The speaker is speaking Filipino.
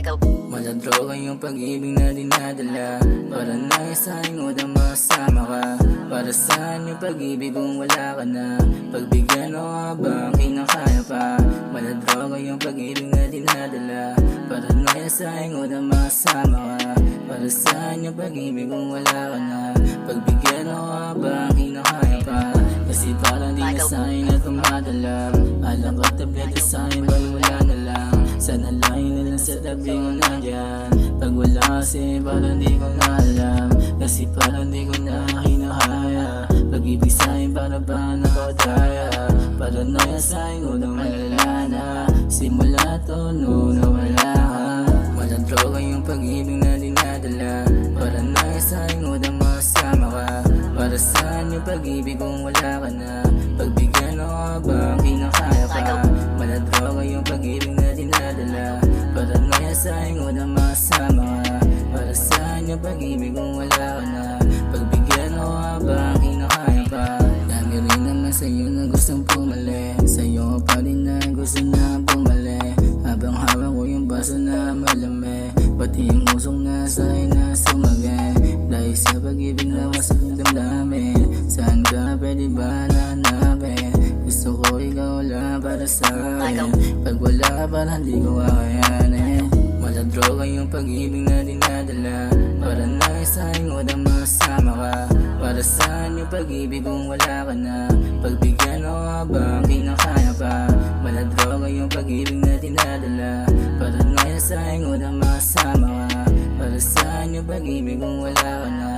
Maladroga yung pag-ibig na dinadala, para na isang udang masama ka. Para saan yung pag-ibig kung wala ka na? Pagbigyan o habang kinakaya pa. Maladroga yung pag-ibig na dinadala, para na isang udang masama ka. Para saan yung pag-ibig kung wala ka na? Pagbigyan o habang kinakaya pa. Kasi parang di na sa'yo na tumadala. Alam ko tablete sa'yo ba wala na lang. Sana lang na lang sa tabi ko nandyan. Pag wala kasi parang di ko na alam. Kasi parang di ko na kinakaya. Pag-ibig sa'yo para ba nakadaya. Paranoia sa'yo unang malala na. Simula to noon na wala ka. Walang droga yung pag-ibig na dinadala. Paranoia sa'yo unang masama ka. Para saan yung pag-ibig kung wala ka na? Pagbigyan o habang kinakaya pa. Maladroga yung pag-ibig na dinadala. Paranoia sa'yo unang masama ka. Para saan yung pag-ibig kung wala ka na? Pagbigyan o habang kinakaya pa. Dami rin naman sa'yo na gustong pumali. Sa'yo pa rin na gusto na bumali. Habang hawak ko yung baso na malami. Pati yung usong na sa'yo na sumagay. Dahil sa pag-ibig na wasak ng damdamin. Saan ka pwede ba hanapin? Gusto ko ikaw lang para sa'kin. Pag wala ka parang di ko kakayanin. Maladroga yung pag-ibig na dinadala. Para na isang udang masama ka. Para saan yung pag-ibig kung wala ka na? Pagbigyan o habang kinakaya pa. Maladroga yung pag-ibig na dinadala. Para na isang udang masama ka. Para saan yung pag-ibig kung wala ka na?